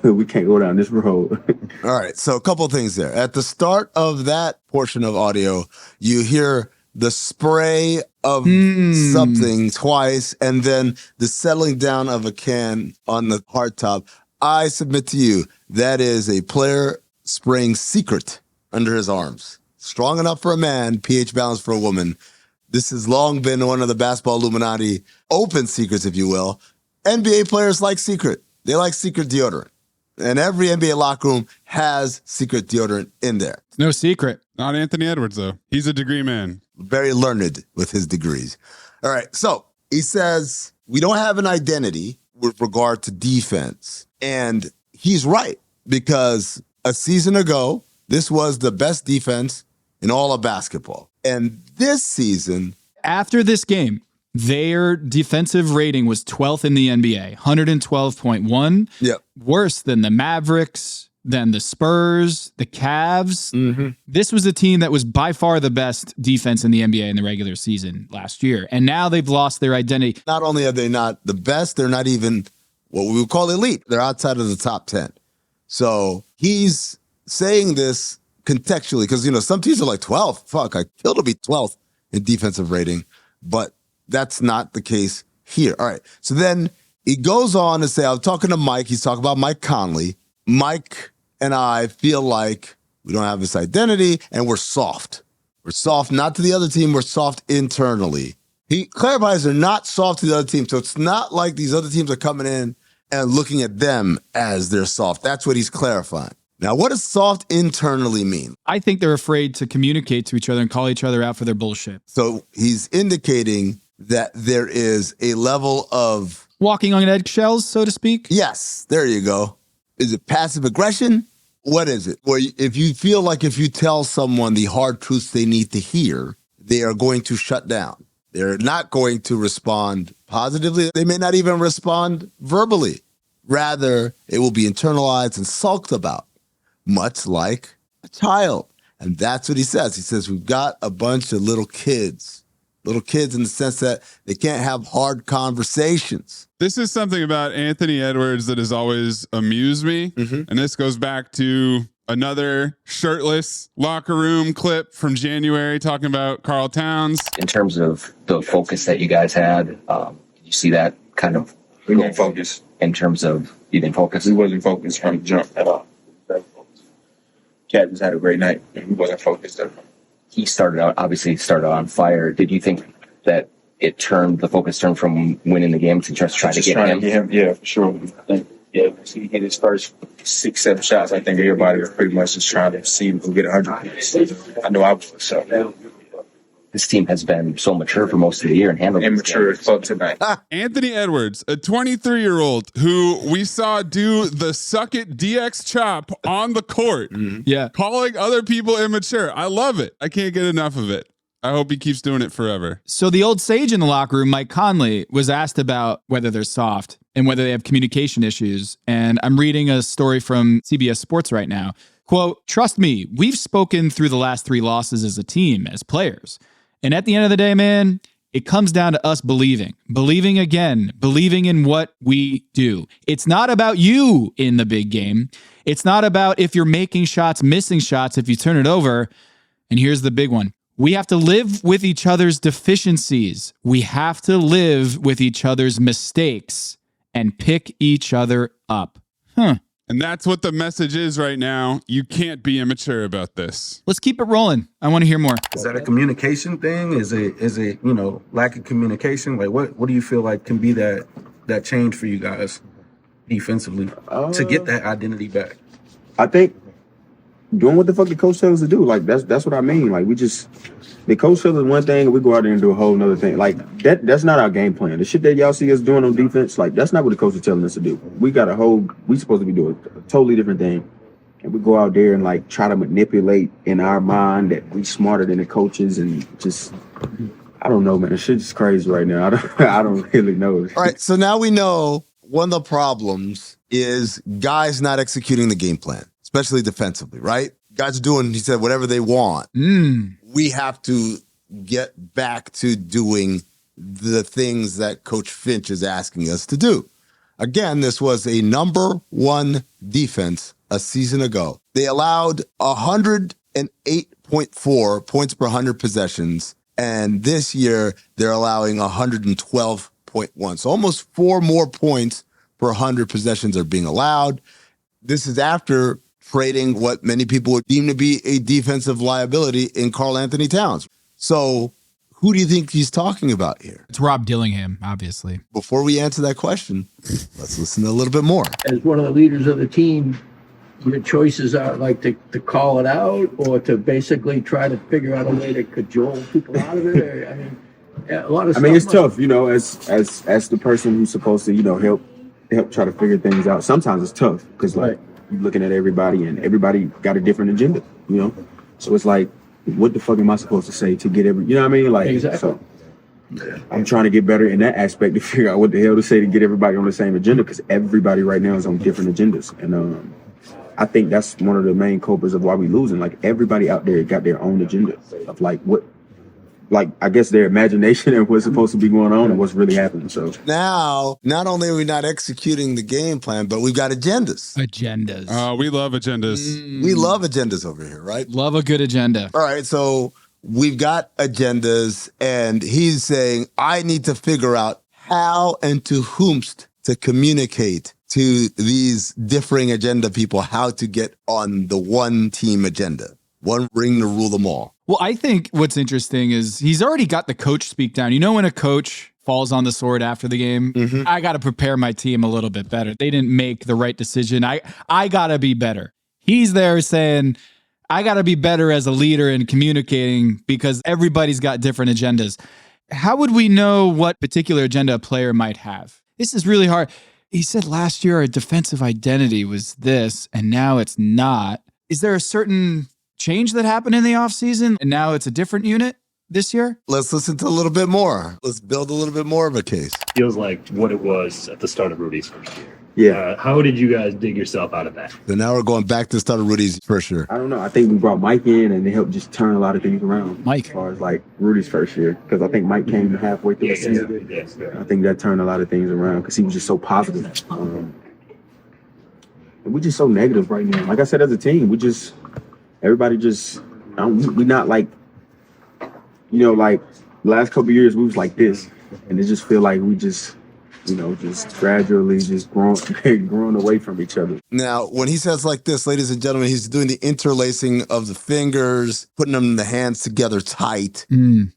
we can't go down this road. All right, so a couple of things there. At the start of that portion of audio, you hear the spray of something twice, and then the settling down of a can on the hardtop. I submit to you, that is a player spraying secret under his arms. Strong enough for a man, pH balanced for a woman. This has long been one of the basketball Illuminati open secrets, if you will. NBA players like secret. They like secret deodorant. And every NBA locker room has secret deodorant in there. It's no secret. Not Anthony Edwards, though. He's a degree man. Very learned with his degrees. All right, so he says, we don't have an identity with regard to defense. And he's right, because a season ago, this was the best defense in all of basketball. And this season, after this game, their defensive rating was 12th in the NBA, 112.1. Yep. Worse than the Mavericks, than the Spurs, the Cavs. Mm-hmm. This was a team that was by far the best defense in the NBA in the regular season last year. And now they've lost their identity. Not only are they not the best, they're not even what we would call elite. They're outside of the top 10. So he's saying this contextually because, you know, some teams are like 12. Fuck, I killed to be 12th in defensive rating. But that's not the case here. All right. So then he goes on to say, I'm talking to Mike. He's talking about Mike Conley. Mike and I feel like we don't have this identity and we're soft. We're soft, not to the other team. We're soft internally. He clarifies they're not soft to the other team. So it's not like these other teams are coming in and looking at them as they're soft. That's what he's clarifying. Now, what does soft internally mean? I think they're afraid to communicate to each other and call each other out for their bullshit. So he's indicating that there is a level of walking on eggshells, so to speak? Yes, there you go. Is it passive aggression? What is it? Where if you feel like if you tell someone the hard truths they need to hear, they are going to shut down. They're not going to respond positively. They may not even respond verbally. Rather, it will be internalized and sulked about, much like a child. And that's what he says. He says, we've got a bunch of little kids in the sense that they can't have hard conversations. This is something about Anthony Edwards that has always amused me. Mm-hmm. And this goes back to another shirtless locker room clip from January talking about Karl Towns. In terms of the focus that you guys had, you see that kind of... We didn't focus. In terms of, you didn't focus? We wasn't focused from the jump at all. Cat just had a great night, and we wasn't focused at all. He started out on fire. Did you think that the focus turned from winning the game to just trying to get him? Yeah, for sure. I think, he hit his first 6-7 shots. I think everybody was pretty much just trying to see if we get 100. I know I was, so. This team has been so mature for most of the year and handled immature as fuck tonight. Anthony Edwards, a 23-year-old who we saw do the suck it DX chop on the court. Mm-hmm. Yeah. Calling other people immature. I love it. I can't get enough of it. I hope he keeps doing it forever. So the old sage in the locker room, Mike Conley, was asked about whether they're soft and whether they have communication issues. And I'm reading a story from CBS Sports right now. Quote, "Trust me, we've spoken through the last 3 losses as a team, as players. And at the end of the day, man, it comes down to us believing again, believing in what we do. It's not about you in the big game. It's not about if you're making shots, missing shots, if you turn it over. And here's the big one. We have to live with each other's deficiencies. We have to live with each other's mistakes and pick each other up." And that's what the message is right now. You can't be immature about this. Let's keep it rolling. I want to hear more. Is that a communication thing? Is it lack of communication? Like what do you feel like can be that change for you guys defensively to get that identity back? I think doing what the fuck the coach tells us to do. Like that's what I mean. Like the coach tells us one thing and we go out there and do a whole nother thing. Like that's not our game plan. The shit that y'all see us doing on defense, like that's not what the coach is telling us to do. We supposed to be doing a totally different thing. And we go out there and like try to manipulate in our mind that we smarter than the coaches and just, I don't know, man. The shit's crazy right now. I don't really know. All right. So now we know one of the problems is guys not executing the game plan, especially defensively, right? Guys are doing, he said, whatever they want. We have to get back to doing the things that Coach Finch is asking us to do. Again, this was a number 1 defense a season ago. They allowed 108.4 points per 100 possessions, and this year they're allowing 112.1. So almost 4 more points per 100 possessions are being allowed. This is after trading what many people would deem to be a defensive liability in Karl Anthony Towns. So who do you think he's talking about here? It's Rob Dillingham, obviously. Before we answer that question, let's listen to a little bit more. As one of the leaders of the team, your choices are like to call it out or to basically try to figure out a way to cajole people out of it. Or, a lot of stuff. It's tough, as the person who's supposed to, help try to figure things out. Sometimes it's tough because you're looking at everybody and everybody got a different agenda, So it's like, what the fuck am I supposed to say to get exactly. So I'm trying to get better in that aspect to figure out what the hell to say to get everybody on the same agenda because everybody right now is on different agendas. And I think that's one of the main culprits of why we losing. Like everybody out there got their own agenda of like what, like I guess their imagination and what's supposed to be going on and what's really happening. So now, not only are we not executing the game plan, but we've got agendas. Agendas. We love agendas. We love agendas over here, right? Love a good agenda. All right, so we've got agendas, and he's saying, I need to figure out how and to whomst to communicate to these differing agenda people how to get on the one team agenda, one ring to rule them all. Well, I think what's interesting is he's already got the coach speak down. You know, when a coach falls on the sword after the game, I got to prepare my team a little bit better. They didn't make the right decision. I got to be better. He's there saying, I got to be better as a leader in communicating because everybody's got different agendas. How would we know what particular agenda a player might have? This is really hard. He said last year our defensive identity was this, and now it's not. Is there a certain change that happened in the offseason, and now it's a different unit this year? Let's listen to a little bit more. Let's build a little bit more of a case. Feels like what it was at the start of Rudy's first year. Yeah. How did you guys dig yourself out of that? So now we're going back to the start of Rudy's first year. I don't know. I think we brought Mike in and it helped just turn a lot of things around. Mike. As far as like Rudy's first year. Because I think Mike came halfway through the season. I think that turned a lot of things around because he was just so positive. And we're just so negative right now. Like I said, as a team, everybody just, we not like, you know, like the last couple of years we was like this. And it just feel like we just, you know, just gradually just growing away from each other. Now, when he says like this, ladies and gentlemen, he's doing the interlacing of the fingers, putting them in the hands together tight.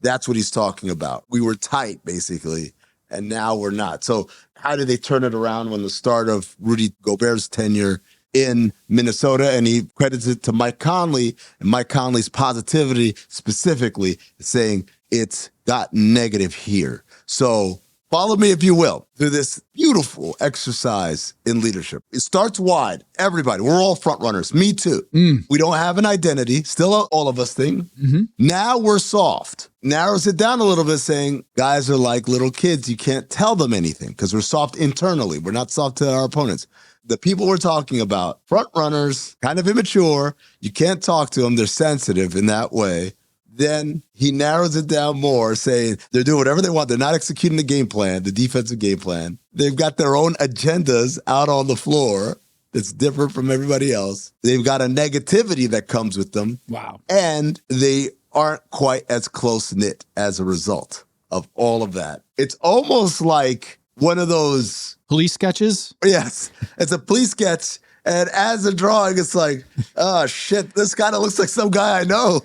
That's what he's talking about. We were tight, basically, and now we're not. So how did they turn it around when the start of Rudy Gobert's tenure in Minnesota? And he credits it to Mike Conley, and Mike Conley's positivity specifically saying it's got negative here. So follow me, if you will, through this beautiful exercise in leadership. It starts wide. Everybody, we're all front runners. Me too. We don't have an identity. Still all of us thing. Now we're soft. Narrows it down a little bit, saying guys are like little kids. You can't tell them anything because we're soft internally. We're not soft to our opponents. The people we're talking about, front runners, kind of immature. You can't talk to them. They're sensitive in that way. Then he narrows it down more, saying they're doing whatever they want. They're not executing the game plan, the defensive game plan. They've got their own agendas out on the floor that's different from everybody else. They've got a negativity that comes with them. Wow. And they aren't quite as close-knit as a result of all of that. It's almost like one of those police sketches. Yes, it's a police sketch. And as a drawing, it's like, oh, shit, this kind of looks like some guy I know.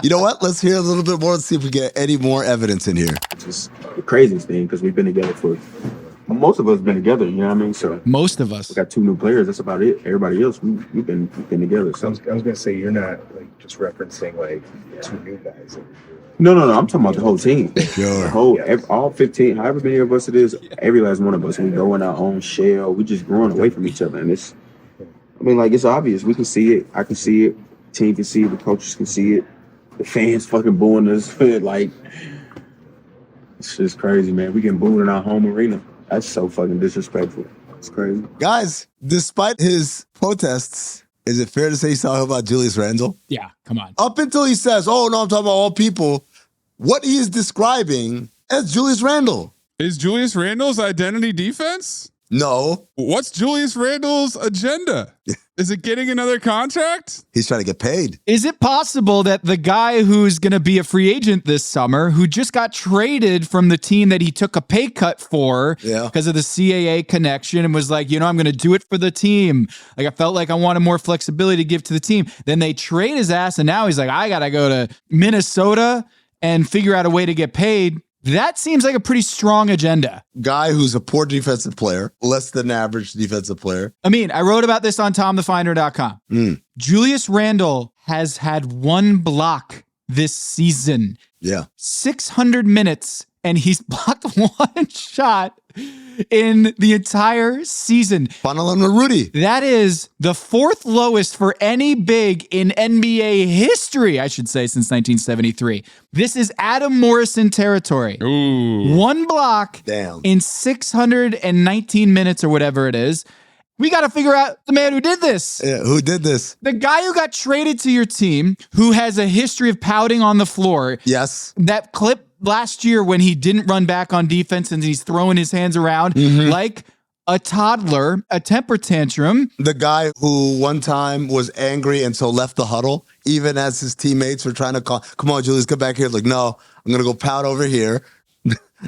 You know what? Let's hear a little bit more and see if we get any more evidence in here. It's just the craziest thing because we've been together for, most of us been together, you know what I mean? So most of us. We got 2 new players. That's about it. Everybody else, we've been together. So I was going to say, you're not like just referencing like 2 new guys. No. I'm talking about the whole team. The whole, all 15, however many of us it is, every last one of us, we go in our own shell. We just growing away from each other. And it's, I mean, like, it's obvious. We can see it. I can see it. The team can see it. The coaches can see it. The fans fucking booing us. Like, it's just crazy, man. We getting booed in our home arena. That's so fucking disrespectful. It's crazy. Guys, despite his protests, is it fair to say you saw him about Julius Randle? Yeah, come on. Up until he says, oh, no, I'm talking about all people, what he is describing as Julius Randle. Is Julius Randle's identity defense? No. What's Julius Randle's agenda? Is it getting another contract? He's trying to get paid. Is it possible that the guy who's going to be a free agent this summer, who just got traded from the team that he took a pay cut for because of the CAA connection and was like, you know, I'm going to do it for the team. Like, I felt like I wanted more flexibility to give to the team. Then they trade his ass, and now he's like, I got to go to Minnesota and figure out a way to get paid. That seems like a pretty strong agenda. Guy who's a poor defensive player, less than average defensive player. I mean, I wrote about this on TomTheFinder.com. Julius Randle has had 1 block this season. Yeah. 600 minutes, and he's blocked 1 shot in the entire season. Funneling with Rudy. That is the 4th lowest for any big in NBA history, I should say, since 1973. This is Adam Morrison territory. Ooh. 1 block in 619 minutes or whatever it is. We got to figure out the man who did this. Yeah, who did this? The guy who got traded to your team, who has a history of pouting on the floor. Yes. That clip last year when he didn't run back on defense and he's throwing his hands around like a toddler, a temper tantrum. The guy who one time was angry and so left the huddle, even as his teammates were trying to call, come on, Julius, come back here. Like, no, I'm going to go pout over here.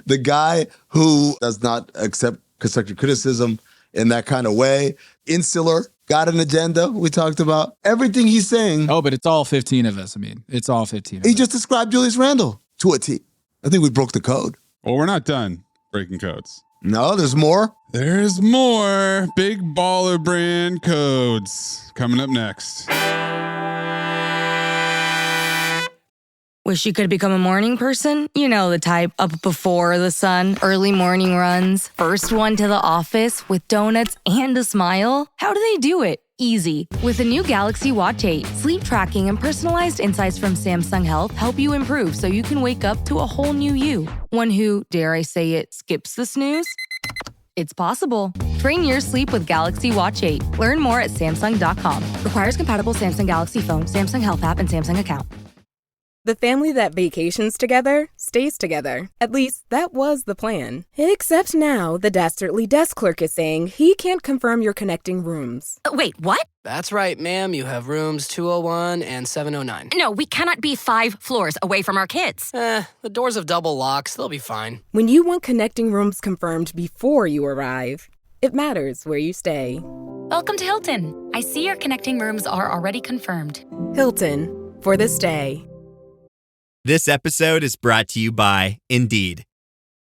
The guy who does not accept constructive criticism in that kind of way. Insular, got an agenda we talked about. Everything he's saying. Oh, but it's all 15 of us. I mean, it's all 15 of He us. just described Julius Randle to a T. I think we broke the code. Well, we're not done breaking codes. No, there's more. There's more big baller brand codes coming up next. Wish you could become a morning person? You know the type, up before the sun, early morning runs, first one to the office with donuts and a smile. How do they do it? Easy. With the new Galaxy Watch 8, sleep tracking and personalized insights from Samsung Health help you improve so you can wake up to a whole new you. One who, dare I say it, skips the snooze? It's possible. Train your sleep with Galaxy Watch 8. Learn more at Samsung.com. Requires compatible Samsung Galaxy phone, Samsung Health app, and Samsung account. The family that vacations together stays together. At least, that was the plan. Except now, the dastardly desk clerk is saying he can't confirm your connecting rooms. Wait, what? That's right, ma'am. You have rooms 201 and 709. No, we cannot be 5 floors away from our kids. The doors have double locks. They'll be fine. When you want connecting rooms confirmed before you arrive, it matters where you stay. Welcome to Hilton. I see your connecting rooms are already confirmed. Hilton, for the stay. This episode is brought to you by Indeed.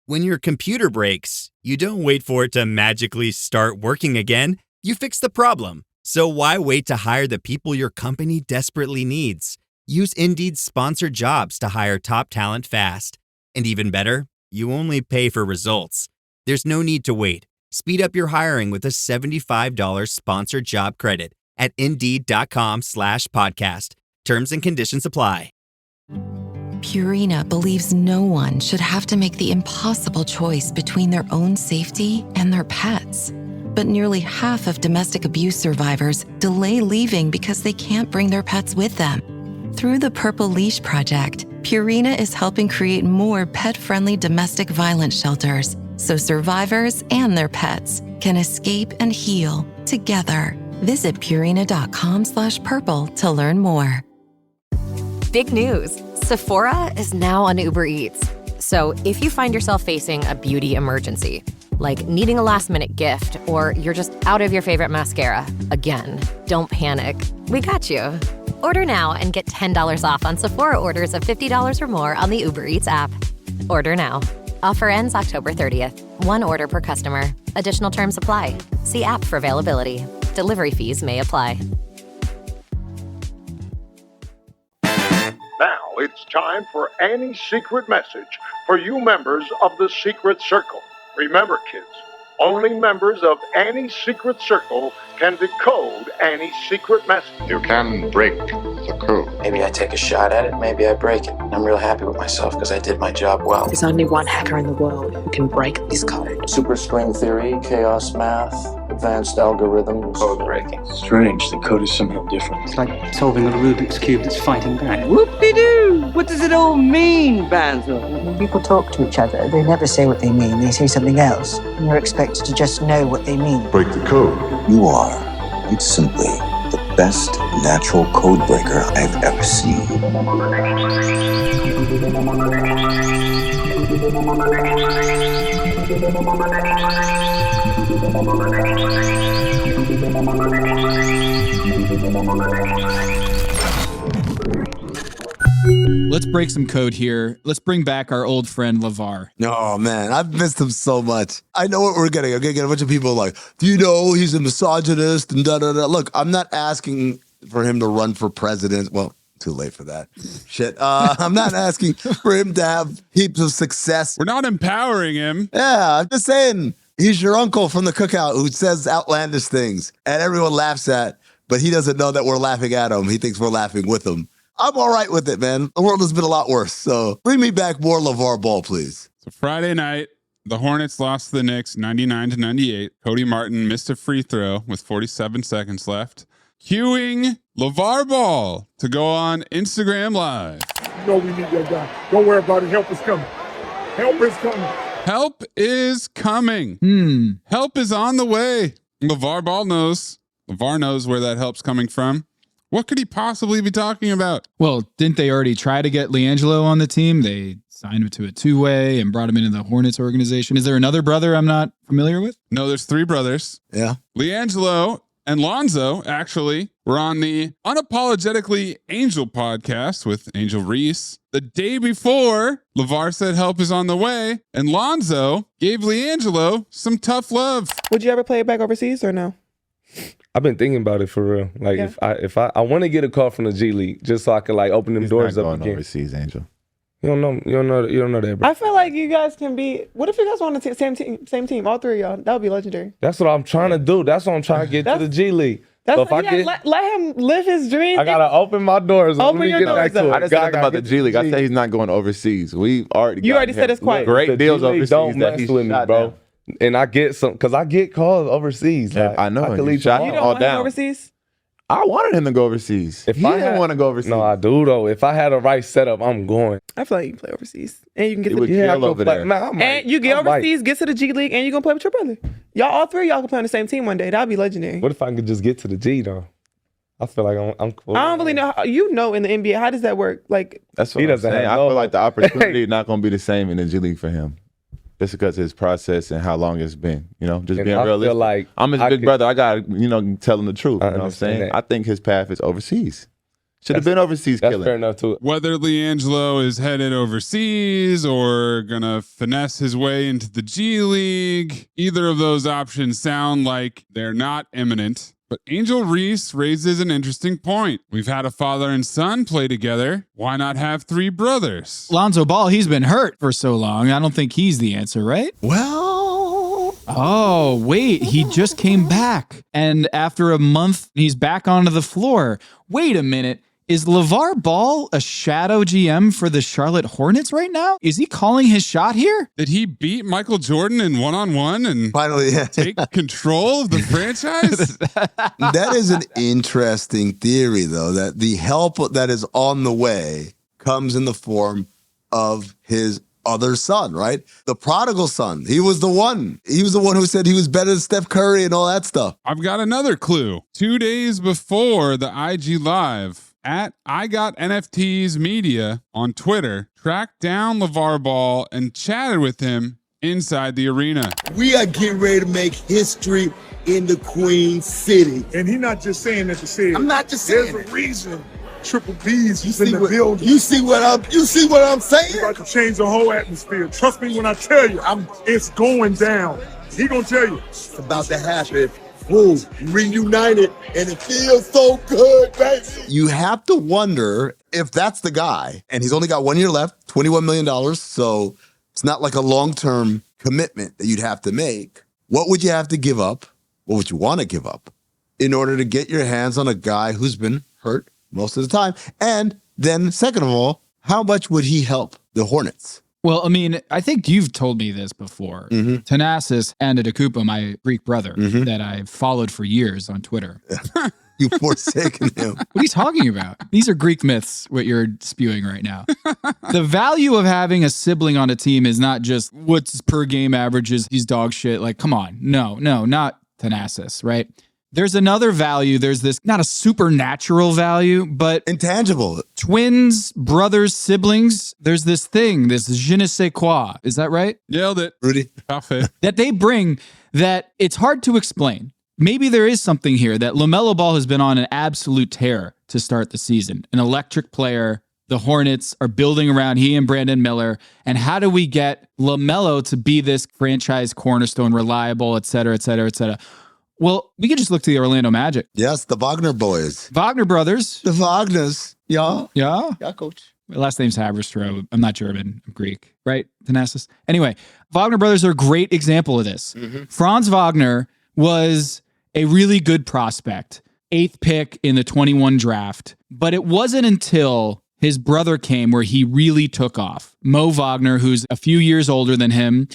When your computer breaks, you don't wait for it to magically start working again. You fix the problem. So why wait to hire the people your company desperately needs? Use Indeed's sponsored jobs to hire top talent fast. And even better, you only pay for results. There's no need to wait. Speed up your hiring with a $75 sponsored job credit at Indeed.com/podcast. Terms and conditions apply. Purina believes no one should have to make the impossible choice between their own safety and their pets. But nearly half of domestic abuse survivors delay leaving because they can't bring their pets with them. Through the Purple Leash Project, Purina is helping create more pet-friendly domestic violence shelters so survivors and their pets can escape and heal together. Visit Purina.com/purple to learn more. Big news. Sephora is now on Uber Eats. So if you find yourself facing a beauty emergency, like needing a last-minute gift, or you're just out of your favorite mascara, again, don't panic. We got you. Order now and get $10 off on Sephora orders of $50 or more on the Uber Eats app. Order now. Offer ends October 30th. One order per customer. Additional terms apply. See app for availability. Delivery fees may apply. Now it's time for Annie's secret message for you members of the Secret Circle. Remember, kids, only members of Annie's Secret Circle can decode Annie's secret message. You can break the code. Maybe I take a shot at it, maybe I break it. I'm real happy with myself because I did my job well. There's only one hacker in the world who can break this code. Superstring theory, chaos math, advanced algorithms, code breaking. Strange, the code is somehow different. It's like solving a Rubik's Cube that's fighting back. Whoop-de-doo! What does it all mean, Basil? When people talk to each other, they never say what they mean, they say something else. And you're expected to just know what they mean. Break the code. You are quite simply the best natural code breaker I've ever seen. Let's break some code here. Let's bring back our old friend LaVar. Oh, man, I've missed him so much. I know what we're getting. I'm going to get a bunch of people like, do you know he's a misogynist and da-da-da. Look, I'm not asking for him to run for president. Well, too late for that. Shit. I'm not asking for him to have heaps of success. We're not empowering him. Yeah, I'm just saying he's your uncle from the cookout who says outlandish things and everyone laughs at, but he doesn't know that we're laughing at him. He thinks we're laughing with him. I'm all right with it, man. The world has been a lot worse. So bring me back more LaVar Ball, please. So Friday night, The Hornets lost to the Knicks 99-98. Cody Martin missed a free throw with 47 seconds left. Cueing LaVar Ball to go on Instagram Live. You know we need that guy. Don't worry about it. Help is coming. Help is coming. Help is coming. Help is on the way. LaVar Ball knows. LaVar knows where that help's coming from. What could he possibly be talking about? Well, didn't they already try to get LiAngelo on the team? They signed him to a two-way and brought him into the Hornets organization. Is there another brother I'm not familiar with? No, there's 3 brothers. Yeah. LiAngelo and Lonzo, actually, were on the Unapologetically Angel podcast with Angel Reese. The day before, LaVar said help is on the way, and Lonzo gave LiAngelo some tough love. Would you ever play it back overseas or no? I've been thinking about it for real. Like if I want to get a call from the G League just so I can like open them doors up again. Overseas, Angel. You don't know that, bro. I feel like you guys can be. What if you guys want the same team, all 3 of y'all? That would be legendary. That's what I'm trying to do. That's what I'm trying to get to the G League. That's so if what, let him live his dreams. I gotta open my doors. Open your doors. I just said about the G League. I said he's not going overseas. You already said it's quite great deals overseas. Don't mess with me, bro. And I get some because I get calls overseas. Like, I know. I can leave you don't want him overseas? I wanted him to go overseas. If I didn't want to go overseas. No, I do though. If I had a right setup, I'm going. I feel like you can play overseas and you can get to over there. And you get overseas, get to the G League, and you gonna play with your brother. Y'all, all 3 of y'all can play on the same team one day. That'd be legendary. What if I could just get to the G though? I feel like I'm cool. I don't really know. In the NBA, how does that work? Like that's what I'm saying. I feel like the opportunity is not gonna be the same in the G League for him. Just because of his process and how long it's been, just being realistic. Like I'm his big brother. I gotta, tell him the truth. You know what I'm saying? That. I think his path is overseas. Should have been overseas that's killing. Fair enough too. Whether LiAngelo is headed overseas or gonna finesse his way into the G League, either of those options sound like they're not imminent. But Angel Reese raises an interesting point. We've had a father and son play together. Why not have 3 brothers? Lonzo Ball, he's been hurt for so long. I don't think he's the answer, right? Well. Oh, wait. He just came back. And after a month, he's back onto the floor. Wait a minute. Is LaVar Ball a shadow GM for the Charlotte Hornets right now? Is he calling his shot here? Did he beat Michael Jordan in one-on-one and finally take control of the franchise? That is an interesting theory, though, that the help that is on the way comes in the form of his other son, right? The prodigal son. He was the one. He was the one who said he was better than Steph Curry and all that stuff. I've got another clue. 2 days before the IG Live, at I Got NFTs Media on Twitter, tracked down LaVar Ball and chatted with him inside the arena. We are getting ready to make history in the Queen City. And he's not just saying that to say it. I'm not just saying There's a reason Triple B's you in the building. You see what I'm saying? We're about to change the whole atmosphere. Trust me when I tell you, it's going down. He gonna tell you. It's about to happen. Ooh, reunited, and it feels so good, baby. You have to wonder if that's the guy, and he's only got 1 year left, $21 million, so it's not like a long-term commitment that you'd have to make. What would you have to give up? What would you want to give up in order to get your hands on a guy who's been hurt most of the time? And then, second of all, how much would he help the Hornets? Well, I mean, I think you've told me this before. Thanasis Antetokounmpo, my Greek brother that I've followed for years on Twitter. You've forsaken him. What are you talking about? These are Greek myths, what you're spewing right now. The value of having a sibling on a team is not just what's per game averages, he's dog shit. Like, come on. No, not Thanasis, right? There's another value. There's this, not a supernatural value, but intangible. Twins, brothers, siblings. There's this thing, this je ne sais quoi. Is that right? Nailed it. Rudy. Parfait. That they bring that it's hard to explain. Maybe there is something here that LaMelo Ball has been on an absolute tear to start the season. An electric player. The Hornets are building around he and Brandon Miller. And how do we get LaMelo to be this franchise cornerstone, reliable, et cetera, et cetera, et cetera? Well, we could just look to the Orlando Magic. Yes, the Wagner boys. Wagner brothers. The Wagners. Yeah. Yeah. Yeah, coach. My last name's Haberstroh. I'm not German. I'm Greek, right? Thanasis. Anyway, Wagner brothers are a great example of this. Franz Wagner was a really good prospect, 8th pick in the 21 draft. But it wasn't until his brother came where he really took off. Mo Wagner, who's a few years older than him,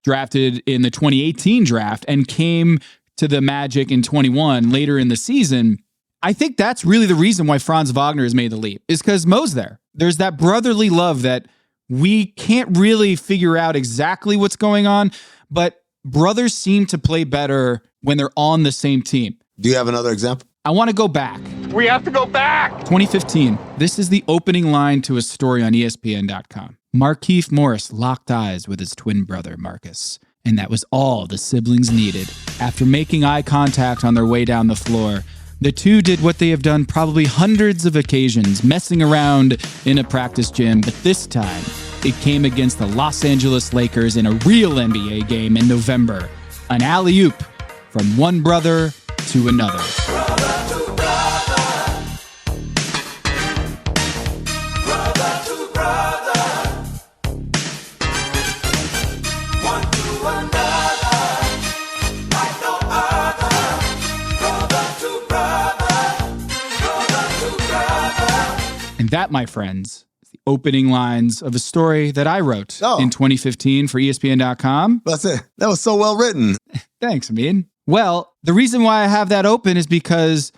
drafted in the 2018 draft and came to the Magic in 21 later in the season. I think that's really the reason why Franz Wagner has made the leap, is because Mo's there. There's that brotherly love that we can't really figure out exactly what's going on, but brothers seem to play better when they're on the same team. Do you have another example? I want to go back. We have to go back. 2015. This is the opening line to a story on ESPN.com. Markieff Morris locked eyes with his twin brother, Marcus. And that was all the siblings needed. After making eye contact on their way down the floor, the two did what they have done probably hundreds of occasions, messing around in a practice gym. But this time, it came against the Los Angeles Lakers in a real NBA game in November. An alley-oop from one brother to another. And that, my friends, is the opening lines of a story that I wrote in 2015 for ESPN.com. That's it. That was so well written. Thanks, Amin. Well, the reason why I have that open is because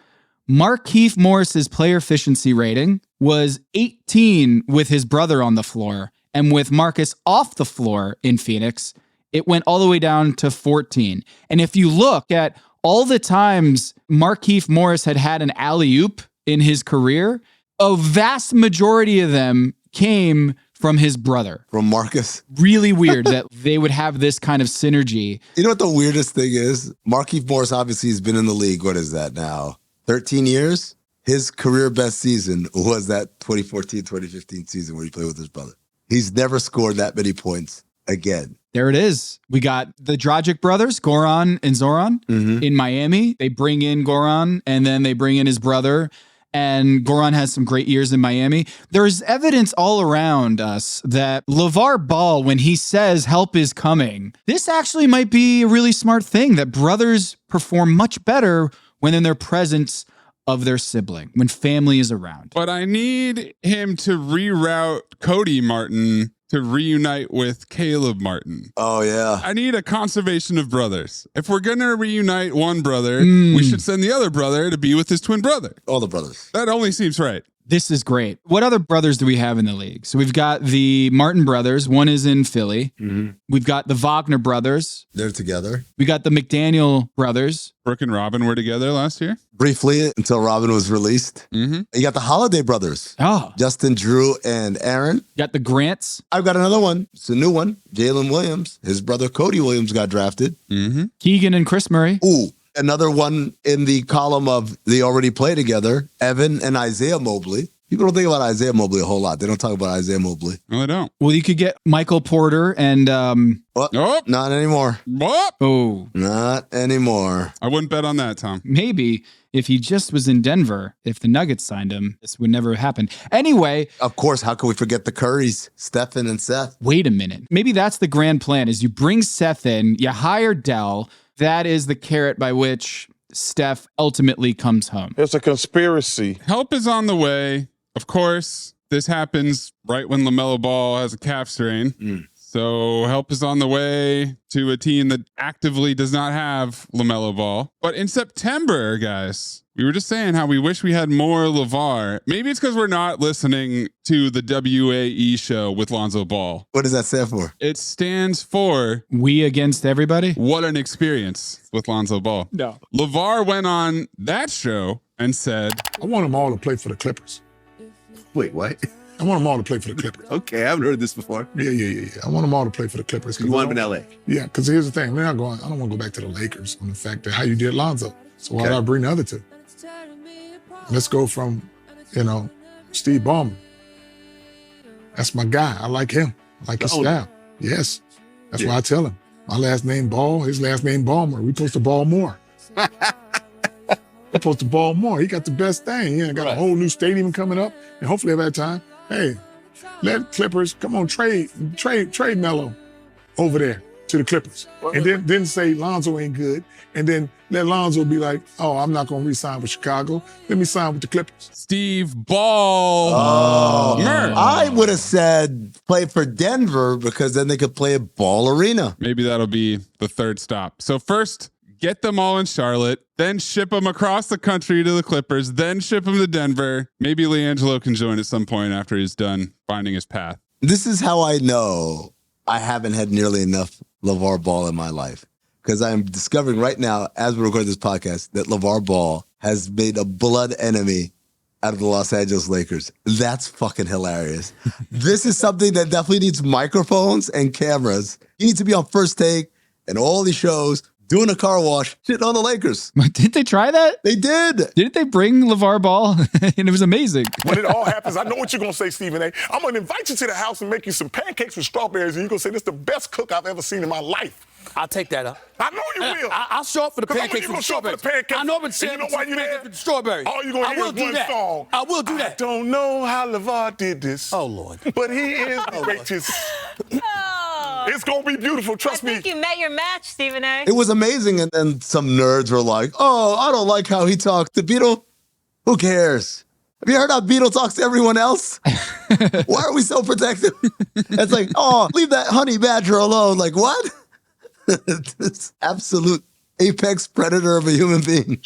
Markieff Morris's player efficiency rating was 18 with his brother on the floor. And with Marcus off the floor in Phoenix, it went all the way down to 14. And if you look at all the times Markieff Morris had an alley-oop in his career, a vast majority of them came from his brother. From Marcus. Really weird that they would have this kind of synergy. You know what the weirdest thing is? Markieff Morris obviously has been in the league. What is that now? 13 years? His career best season was that 2014-2015 season where he played with his brother. He's never scored that many points again. There it is. We got the Dragic brothers, Goran and Zoran, in Miami. They bring in Goran, and then they bring in his brother. And Goran has some great years in Miami. There's evidence all around us that LaVar Ball, when he says help is coming, this actually might be a really smart thing, that brothers perform much better when in their presence of their sibling, when family is around. But I need him to reroute Cody Martin to reunite with Caleb Martin. Oh, yeah. I need a conservation of brothers. If we're going to reunite one brother, we should send the other brother to be with his twin brother. All the brothers. That only seems right. This is great. What other brothers do we have in the league? So we've got the Martin brothers. One is in Philly. We've got the Wagner brothers. They're together. We got the McDaniel brothers. Brooke and Robin were together last year. Briefly, until Robin was released. You got the Holiday brothers. Oh. Justin, Drew, and Aaron. You got the Grants. I've got another one. It's a new one. Jalen Williams. His brother Cody Williams got drafted. Keegan and Chris Murray. Ooh. Another one in the column of they already play together, Evan and Isaiah Mobley. People don't think about Isaiah Mobley a whole lot. They don't talk about Isaiah Mobley. No, they don't. Well, you could get Michael Porter and... Not anymore. What? Oh. Not anymore. I wouldn't bet on that, Tom. Maybe if he just was in Denver, if the Nuggets signed him, this would never happen. Anyway. Of course, how can we forget the Currys, Stephen and Seth? Wait a minute. Maybe that's the grand plan, is you bring Seth in, you hire Dell. That is the carrot by which Steph ultimately comes home. It's a conspiracy. Help is on the way. Of course, this happens right when LaMelo Ball has a calf strain. So help is on the way to a team that actively does not have LaMelo Ball. But in September, guys, we were just saying how we wish we had more LaVar. Maybe it's because we're not listening to the WAE show with Lonzo Ball. What does that stand for? It stands for We Against Everybody. What an Experience with Lonzo Ball. No. LaVar went on that show and said, I want them all to play for the Clippers. Wait, what? I want them all to play for the Clippers. Okay, I haven't heard this before. Yeah. I want them all to play for the Clippers. You want them in LA? Yeah, because here's the thing. I don't want to go back to the Lakers on the fact that how you did Lonzo. So why Okay. did I bring the other two? Let's go from, Steve Ballmer. That's my guy. I like him. I like his style. Yes. That's why I tell him. My last name Ball, his last name Ballmer. We supposed to ball more. We're supposed to ball more. He got the best thing. He got a whole new stadium coming up. And hopefully at that time, hey, let Clippers, come on, trade Melo over there to the Clippers. And then say Lonzo ain't good. And then let Lonzo be like, oh, I'm not going to re-sign with Chicago. Let me sign with the Clippers. Steve Ball. I would have said play for Denver because then they could play at Ball Arena. Maybe that'll be the third stop. So first, get them all in Charlotte, then ship them across the country to the Clippers, then ship them to Denver. Maybe LiAngelo can join at some point after he's done finding his path. This is how I know I haven't had nearly enough LaVar Ball in my life. Because I'm discovering right now, as we record this podcast, that LaVar Ball has made a blood enemy out of the Los Angeles Lakers. That's fucking hilarious. This is something that definitely needs microphones and cameras. He needs to be on First Take and all these shows, doing a car wash, shitting on the Lakers. Did they try that? They did. Didn't they bring LaVar Ball? And it was amazing. When it all happens, I know what you're going to say, Stephen A. I'm going to invite you to the house and make you some pancakes with strawberries, and you're going to say, this is the best cook I've ever seen in my life. I'll take that up. I know you will. I'll show up for the pancakes with the strawberries. I know I've been saying why you there? With the strawberries. All you're going to hear is one song. I will do that. I don't know how LaVar did this. Oh, Lord. But he is the greatest. It's going to be beautiful, trust me. I think you met your match, Stephen A. It was amazing. And then some nerds were like, oh, I don't like how he talked to Beetle. Who cares? Have you heard how Beetle talks to everyone else? Why are we so protective? It's like, oh, leave that honey badger alone. Like, what? This absolute apex predator of a human being.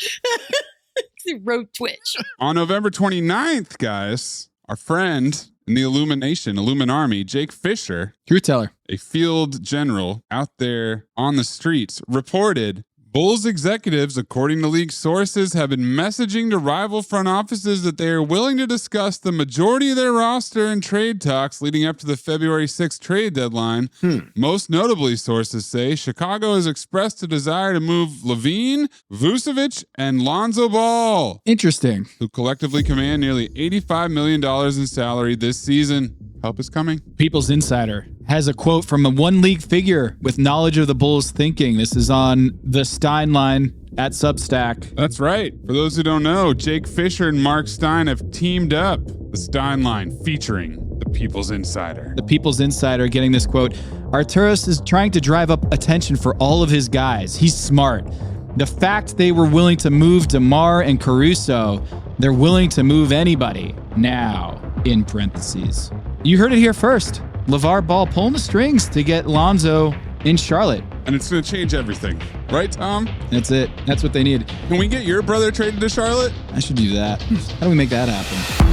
Road twitch. On November 29th, guys, our friend in the Illuminati, Jake Fisher, Truth teller, a field general out there on the streets, reported Bulls executives, according to league sources, have been messaging to rival front offices that they are willing to discuss the majority of their roster in trade talks leading up to the February 6th trade deadline. Most notably, sources say, Chicago has expressed a desire to move LaVine, Vucevic, and Lonzo Ball. Interesting. Who collectively command nearly $85 million in salary this season. Help is coming. People's Insider has a quote from a one league figure with knowledge of the Bulls' thinking. This is on the Stein line at Substack. That's right. For those who don't know, Jake Fisher and Mark Stein have teamed up. The Stein line featuring the People's Insider. The People's Insider getting this quote. Arturas is trying to drive up attention for all of his guys. He's smart. The fact they were willing to move DeMar and Caruso, they're willing to move anybody now, in parentheses. You heard it here first. LaVar Ball pulling the strings to get Lonzo in Charlotte. And it's going to change everything. Right, Tom? That's it. That's what they need. Can we get your brother traded to Charlotte? I should do that. How do we make that happen?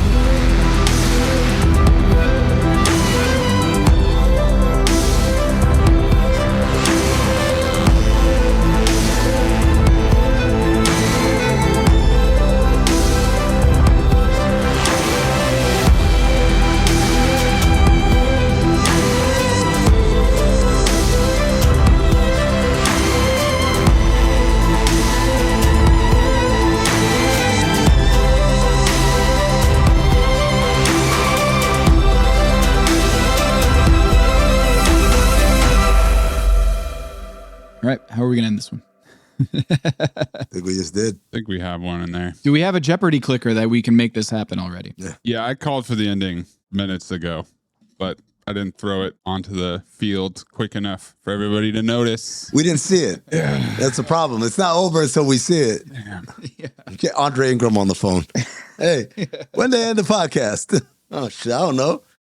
All right, how are we going to end this one? I think we just did. I think we have one in there. Do we have a Jeopardy clicker that we can make this happen already? Yeah, I called for the ending minutes ago, but I didn't throw it onto the field quick enough for everybody to notice. We didn't see it. Yeah. That's the problem. It's not over until we see it. Yeah. Get Andre Ingram on the phone. Hey, when they end the podcast? Oh, shit, I don't know.